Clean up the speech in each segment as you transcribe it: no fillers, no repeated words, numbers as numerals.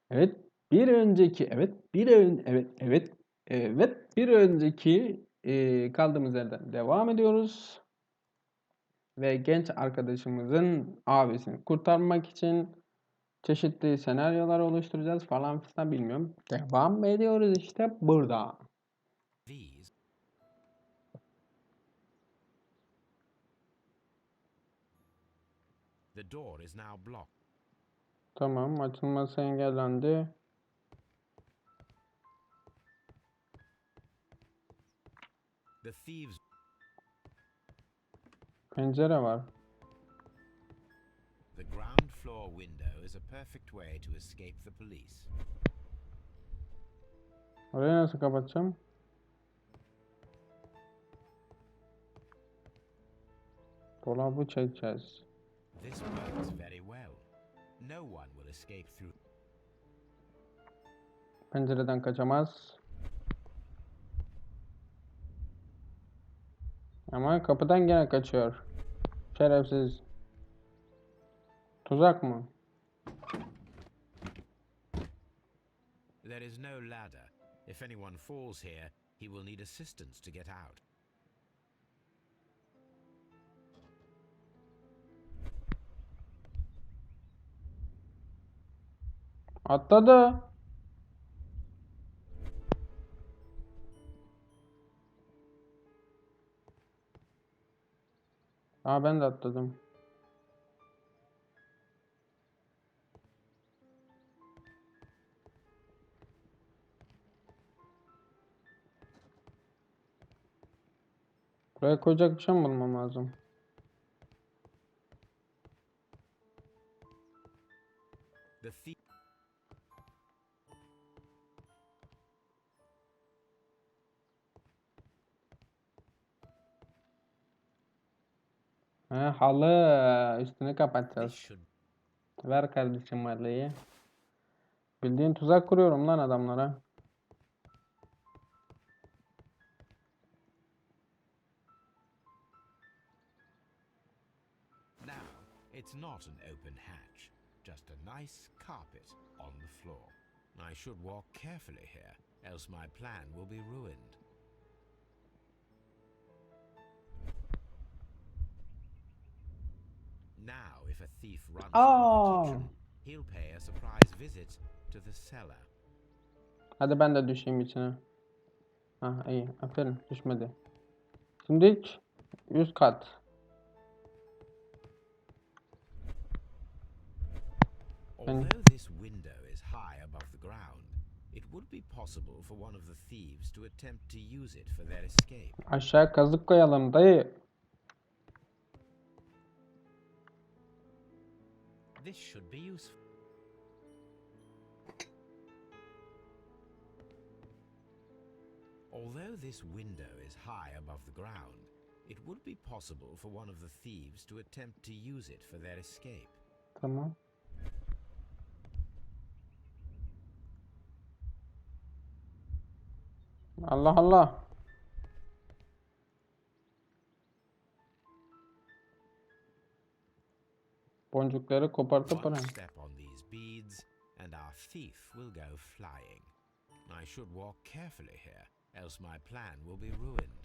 Evet, bir önceki evet bir ön evet evet evet bir önceki kaldığımız yerden devam ediyoruz ve genç arkadaşımızın abisini kurtarmak için çeşitli senaryolar oluşturacağız falan filan bilmiyorum. Devam ediyoruz işte burada. These. The door is now blocked. Tamam, açılması engellendi. The thieves. Pencere var. The ground floor window is a perfect way to escape the police. Orayı nasıl kapatacağım? Dolabı çekeceğiz. This works very well. No one will escape through. Pencereden kaçamaz. Ama kapıdan gene kaçıyor. Şerefsiz. Tuzak mı? There is no ladder. If anyone falls here, he will need assistance to get out. Atladı. Aa, ben de atladım. Buraya koyacak bir şey mi bulmam lazım? The thief. Halı. Üstünü This kapatacağız. should. Ver kardeşim halıyı. Bildiğin tuzak kuruyorum lan adamlara. Now, it's not an open hatch, just a nice carpet on the floor. I should walk carefully here, else my plan will be ruined. Now, if a thief runs through the kitchen, he'll pay a surprise visit to the cellar. Hadi ben de düşeyim içine. Ha, iyi. Aferin. Düşmedi. Şimdi üst kat. Although this window is high above the ground, it would be possible for one of the thieves to attempt to use it for their escape. Aşağı kazık koyalım dayı. This should be useful. Although this window is high above the ground, it would be possible for one of the thieves to attempt to use it for their escape. Tamam. Allah Allah. Boncukları kopartıp One bırak. step on these beads, and our thief will go flying. I should walk carefully here, else my plan will be ruined.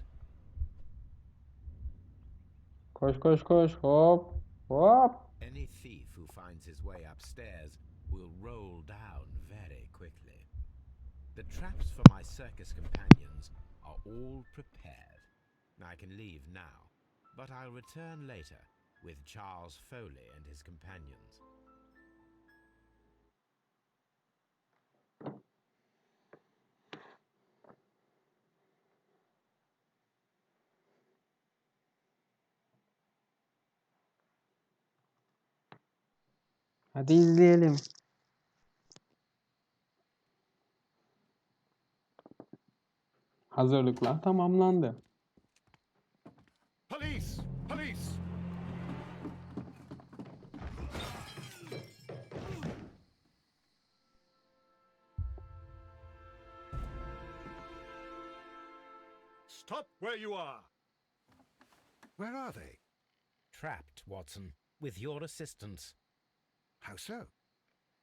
Koş koş koş. Hop. Hop. Any thief who finds his way upstairs will roll down very quickly. The traps for my circus companions are all prepared. I can leave now, but I'll return later with Charles Foley and his companions. Hadi izleyelim. Hazırlıklar tamamlandı. Police! Police! Stop where you are! Where are they? Trapped, Watson, with your assistance. How so?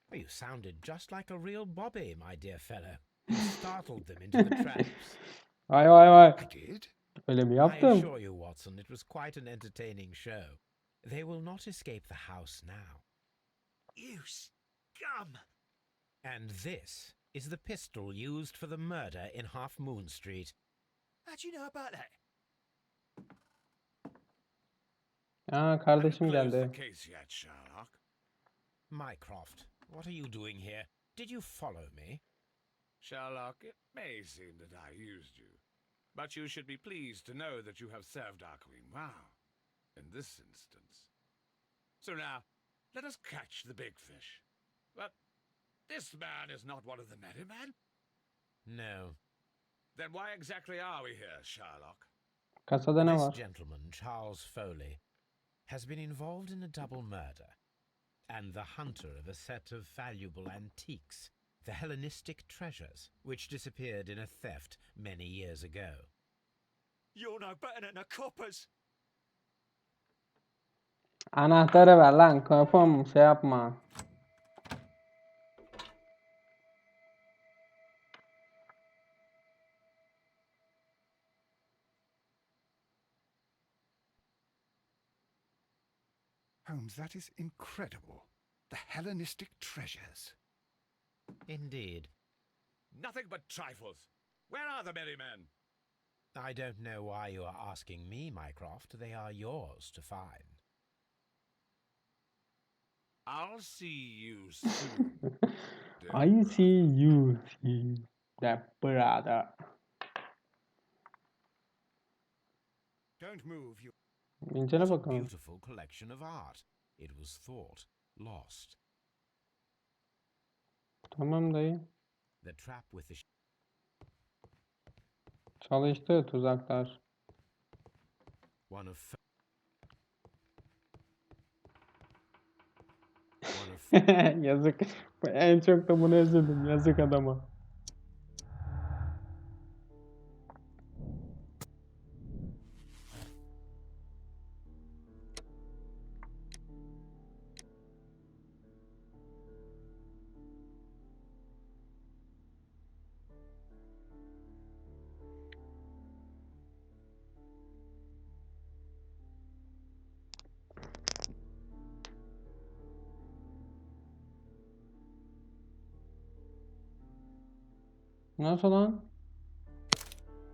Well, you sounded just like a real Bobby, my dear fellow. You startled them into the traps. Vay vay vay. I did? Öyle mi I yaptım? assure you, Watson, it was quite an entertaining show. They will not escape the house now. You scum! And this is the pistol used for the murder in Half Moon Street. How'd you know about that? Aa, Have you kardeşim closed the geldi. case yet, Sherlock? Mycroft, what are you doing here? Did you follow me? Sherlock, it may seem that I used you, but you should be pleased to know that you have served our queen well, in this instance. So now, let us catch the big fish. But this man is not one of the merry men? No. Then why exactly are we here, Sherlock? Kasada ne This var? gentleman, Charles Foley, has been involved in a double murder and the hunter of a set of valuable antiques, the Hellenistic treasures, which disappeared in a theft many years ago. You're no better than the coppers. Anahtarı ver lan. Kapım şey yapma. Holmes, that is incredible. The Hellenistic treasures. Indeed. Nothing but trifles. Where are the merry men? I don't know why you are asking me, Mycroft. They are yours to find. I'll see you soon. dear I see you. That brother. Don't move, you. İncele What a bakalım. beautiful collection of art. It was thought lost. Tamam dayı. The trap with the Çalıştı tuzaklar. one of Yazık. En çok da bunu üzüldüm. Yazık adama. Nasıl lan?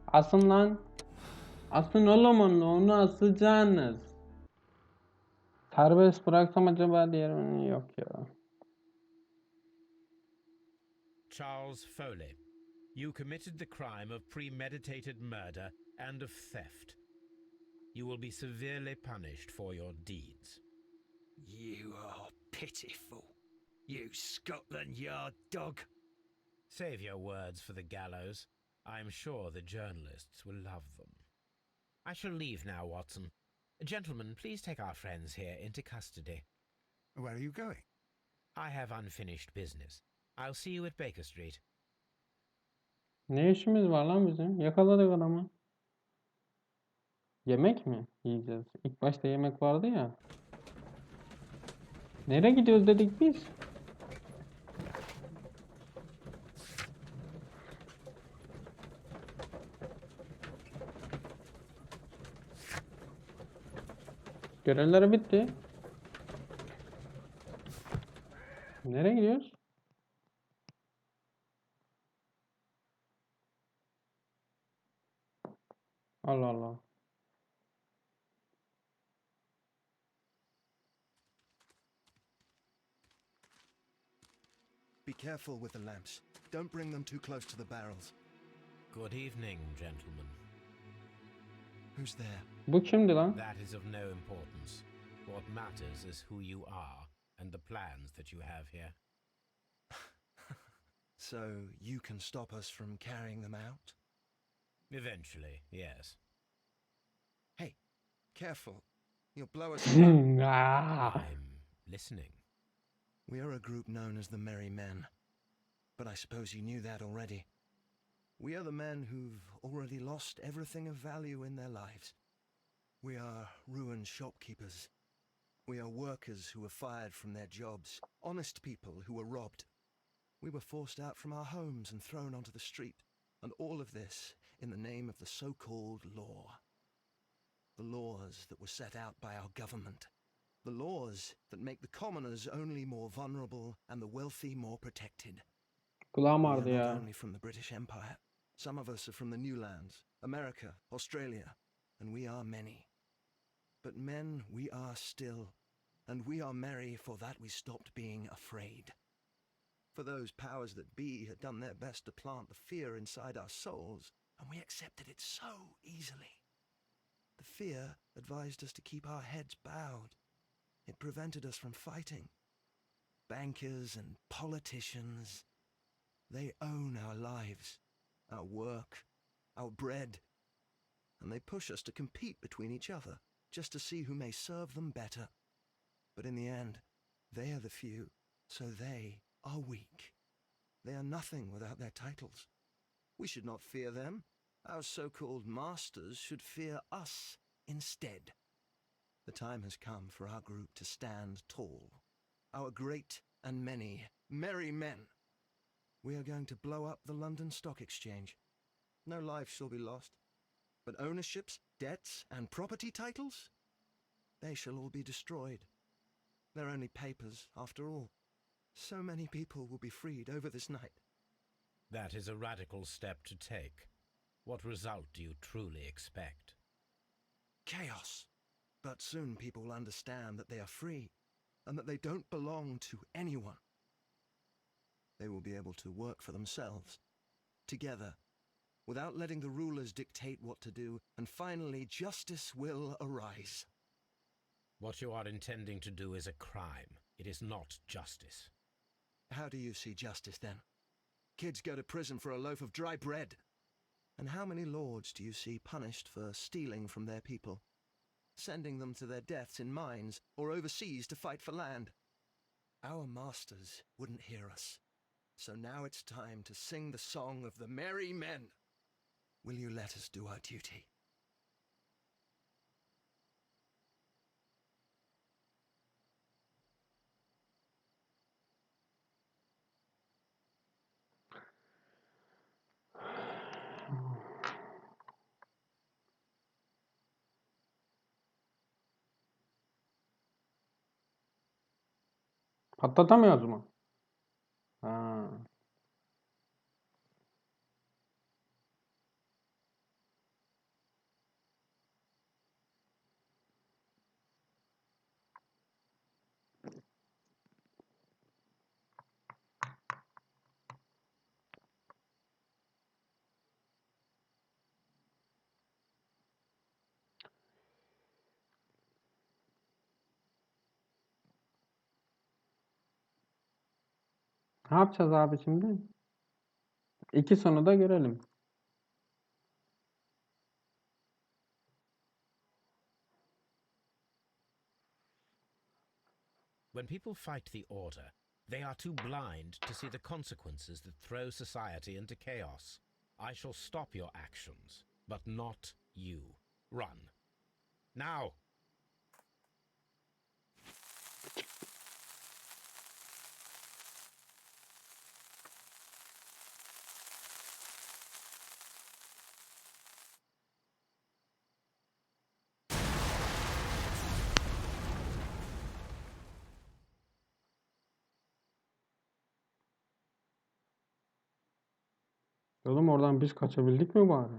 Asın lan. Asın oğlum onu asacaksınız. Serbest bıraksam acaba diğerini yok ya. Charles Foley. You committed the crime of premeditated murder and of theft. You will be severely punished for your deeds. You are pitiful. You Scotland Yard dog. Save your words for the gallows. I am sure the journalists will love them. I shall leave now, Watson. Gentlemen, please take our friends here into custody. Where are you going? I have unfinished business. I'll see you at Baker Street. Ne işimiz var lan bizim? Yakaladık adamı. Yemek mi yiyeceğiz? İlk başta yemek vardı ya. Nereye gidiyoruz dedik biz? Görevleri bitti. Nereye gidiyoruz? Allah Allah. Be careful with the lamps. Don't bring them too close to the barrels. Good evening, gentlemen. Who's there? Bu kimdi lan? That is of no importance. What matters is who you are and the plans that you have here. So you can stop us from carrying them out? Eventually, yes. Hey, careful. You'll blow us up. Ah. I'm listening. We are a group known as the Merry Men. But I suppose you knew that already. We are the men who've already lost everything of value in their lives. We are ruined shopkeepers. We are workers who were fired from their jobs, honest people who were robbed. We were forced out from our homes and thrown onto the street, and all of this in the name of the so-called law. The laws that were set out by our government. The laws that make the commoners only more vulnerable and the wealthy more protected. Kulağım We are ağrıdı not ya. only from the British Empire. Some of us are from the New Lands, America, Australia, and we are many. But men we are still, and we are merry for that we stopped being afraid. For those powers that be had done their best to plant the fear inside our souls, and we accepted it so easily. The fear advised us to keep our heads bowed. It prevented us from fighting. Bankers and politicians, they own our lives, our work, our bread, and they push us to compete between each other just to see who may serve them better. But in the end, they are the few, so they are weak. They are nothing without their titles. We should not fear them. Our so-called masters should fear us instead. The time has come for our group to stand tall. Our great and many merry men. We are going to blow up the London Stock Exchange. No life shall be lost. But ownerships, debts, and property titles? They shall all be destroyed. They're only papers, after all. So many people will be freed over this night. That is a radical step to take. What result do you truly expect? Chaos. But soon people will understand that they are free, and that they don't belong to anyone. They will be able to work for themselves, together, without letting the rulers dictate what to do, and finally justice will arise. What you are intending to do is a crime. It is not justice. How do you see justice then? Kids go to prison for a loaf of dry bread. And how many lords do you see punished for stealing from their people, sending them to their deaths in mines or overseas to fight for land? Our masters wouldn't hear us. So now it's time to sing the song of the merry men. Will you let us do our duty? Patlatamıyoruz mu? Ha. Ne yapacağız abi şimdi? İki sonu da görelim. When people fight the order, they are too blind to see the consequences that throw society into chaos. I shall stop your actions, but not you. Run. Now! Oğlum oradan biz kaçabildik mi bari?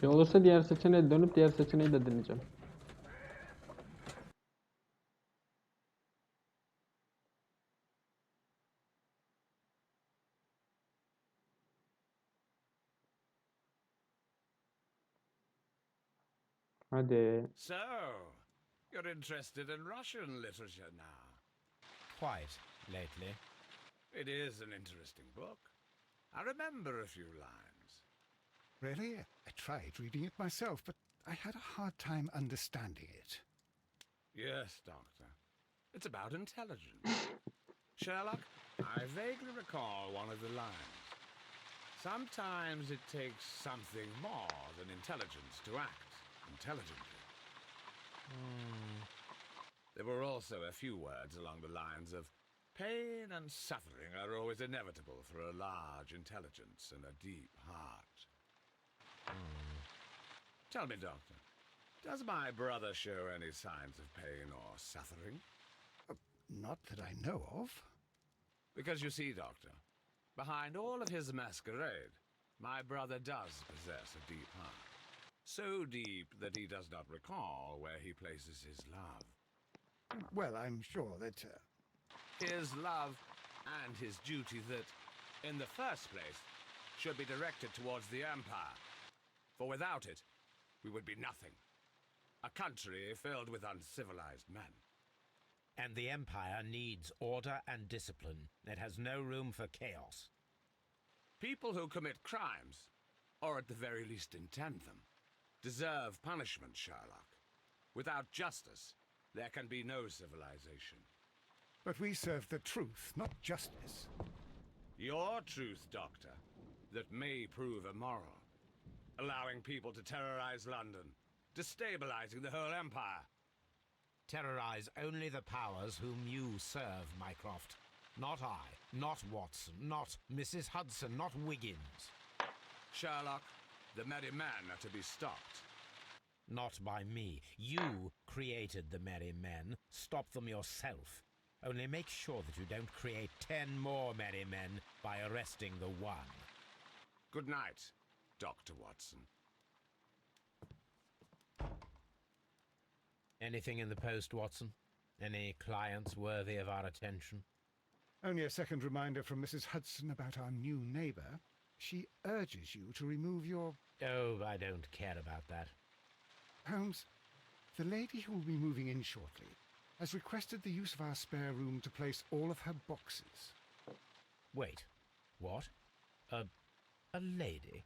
Şey olursa diğer seçeneğe dönüp diğer seçeneği de deneyeceğim. Hadi. So, you're interested in Russian literature now. Quite lately. It is an interesting book. I remember a few lines. Really? I tried reading it myself, but I had a hard time understanding it. Yes, Doctor. It's about intelligence. Sherlock, I vaguely recall one of the lines. Sometimes it takes something more than intelligence to act intelligently. There were also a few words along the lines of pain and suffering are always inevitable for a large intelligence and a deep heart. Tell me, Doctor, does my brother show any signs of pain or suffering? Not that I know of. Because you see, Doctor, behind all of his masquerade, my brother does possess a deep heart. So deep that he does not recall where he places his love. Well, I'm sure that... His love and his duty that, in the first place, should be directed towards the Empire. For without it, we would be nothing. A country filled with uncivilized men. And the Empire needs order and discipline. It has no room for chaos. People who commit crimes, or at the very least intend them, deserve punishment, Sherlock. Without justice, there can be no civilization. But we serve the truth, not justice. Your truth, Doctor, that may prove immoral. Allowing people to terrorize London, destabilizing the whole empire. Terrorize only the powers whom you serve, Mycroft. Not I, not Watson, not Mrs. Hudson, not Wiggins. Sherlock, the merry men are to be stopped. Not by me. You created the merry men. Stop them yourself. Only make sure that you don't create 10 more merry men by arresting the one. Good night, Dr. Watson. Anything in the post, Watson? Any clients worthy of our attention? Only a second reminder from Mrs. Hudson about our new neighbour. She urges you to remove your... Oh, I don't care about that. Holmes, the lady who will be moving in shortly has requested the use of our spare room to place all of her boxes. Wait, what? A lady?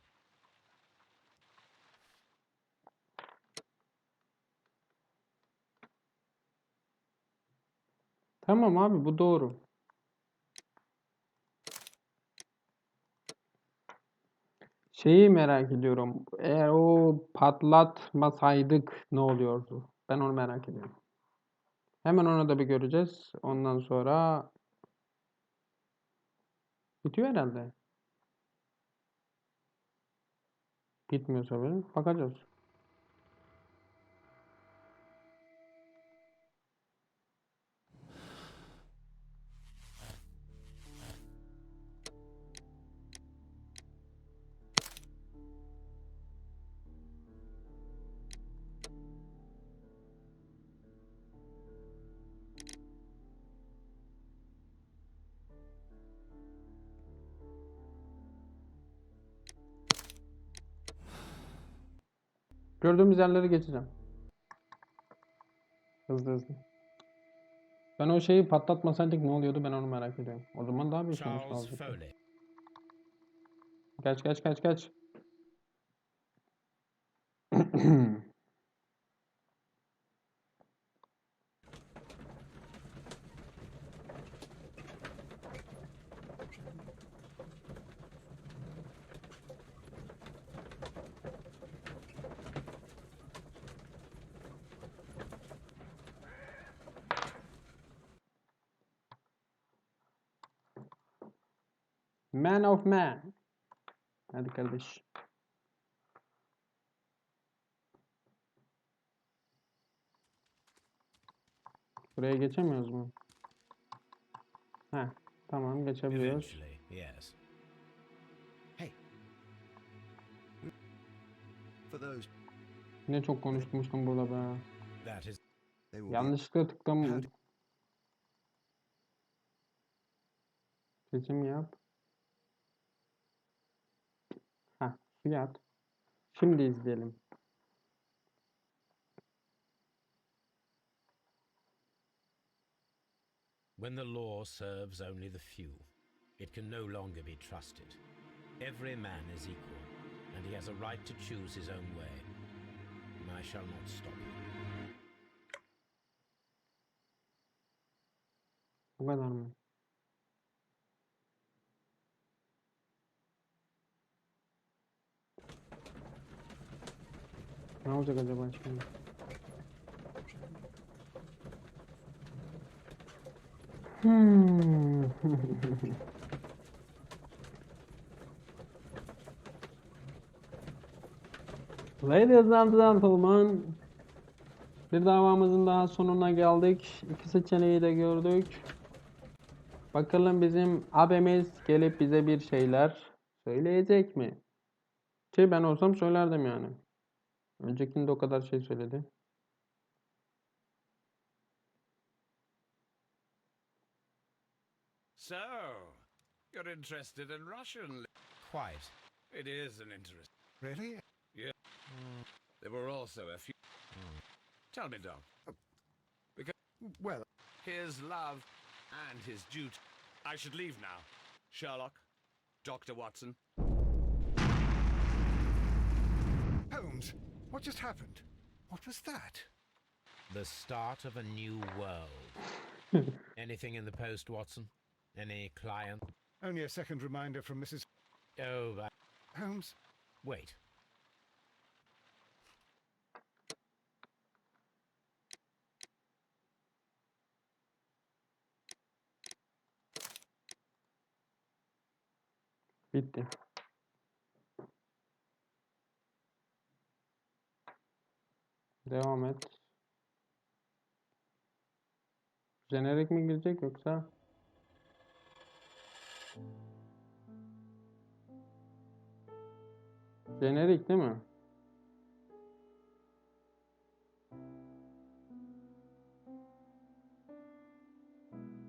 Tamam abi, bu doğru. Şeyi merak ediyorum. Eğer o patlatmasaydık ne oluyordu? Ben onu merak ediyorum. Hemen onu da bir göreceğiz. Ondan sonra bitiyor herhalde. Gitmiyorsa böyle bakacağız. Gördüğümüz yerleri geçeceğim. Hızlı hızlı. Ben o şeyi patlatmasaydık ne oluyordu, ben onu merak ediyorum. O zaman daha bir sonuç Charles alacak. Foley. Geç. Man of man. Hadi kardeş. Buraya geçemiyoruz mu? Heh, tamam geçebiliyoruz. Eventually, yes. Hey. For those, Ne çok konuşmuştum burada be. That is... they will be... Yanlışlıkla tıkladım. Seçim yap. Heh, fiyat. Şimdi izleyelim. When the law serves only the few, it can no longer be trusted. Every man is equal, and he has a right to choose his own way. I shall not stop him. Bu kadar mı? Ne olacak acaba şimdi? Ladies and gentlemen, bir davamızın daha sonuna geldik. İki seçeneği de gördük. Bakalım bizim abimiz gelip bize bir şeyler söyleyecek mi? Ki ben olsam söylerdim yani. Öncekinde o kadar şey söyledi. So, you're interested in Russian? Quite. It is an interest. Really? There were also a few. Tell me, Doc. Well, His love and his duty. I should leave now. Sherlock, Dr. Watson. Holmes, what just happened? What was that? The start of a new world. Anything in the post, Watson? Any client? Only a second reminder from Mrs. Oh, Holmes, wait. Bitti. Devam et. Jenerik mi girecek yoksa? Jenerik değil mi?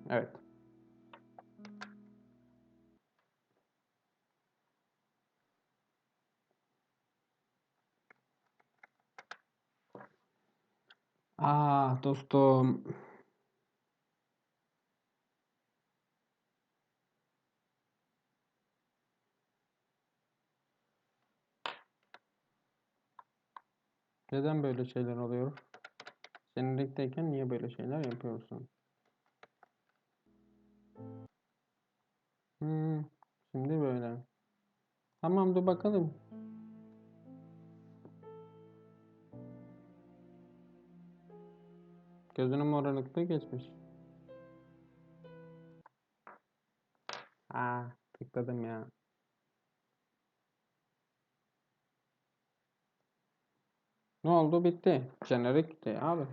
Evet. Ah dostum. Neden böyle şeyler oluyor? Jenerikteyken niye böyle şeyler yapıyorsun? Şimdi böyle. Tamam dur bakalım. Gözünün morarıklığı geçmiş. Tıkladım ya. Ne oldu? Bitti. Jenerik bitti abi.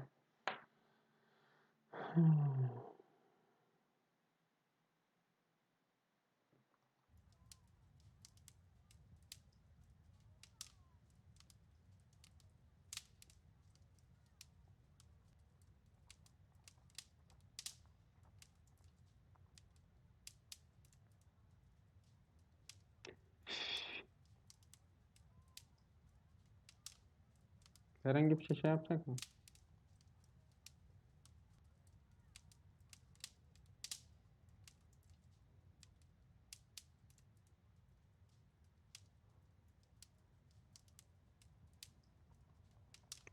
Herhangi bir şey yapacak mı?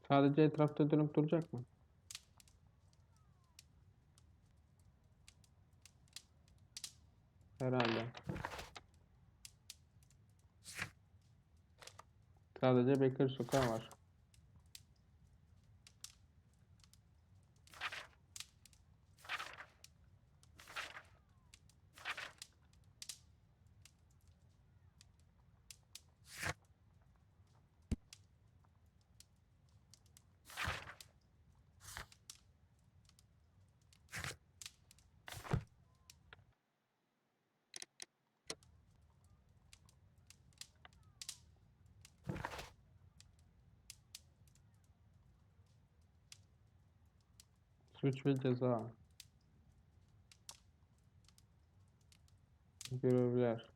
Sadece etrafta dönüp duracak mı? Herhalde. Sadece Bekir Sokağı var. Suç ve ceza. Görevler.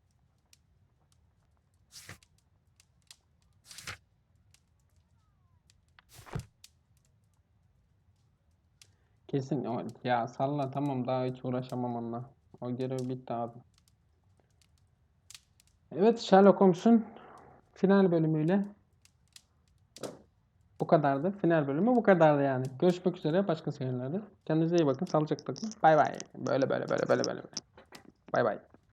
Kesin ya salla tamam daha hiç uğraşamam onunla. O görev bitti abi. Evet Sherlock Holmes'un final bölümüyle bu kadardı. Final bölümü bu kadardı yani. Görüşmek üzere başka seyirlerde. Kendinize iyi bakın. Sağlıcakla kalın. Bay bay. Böyle. Bay bay.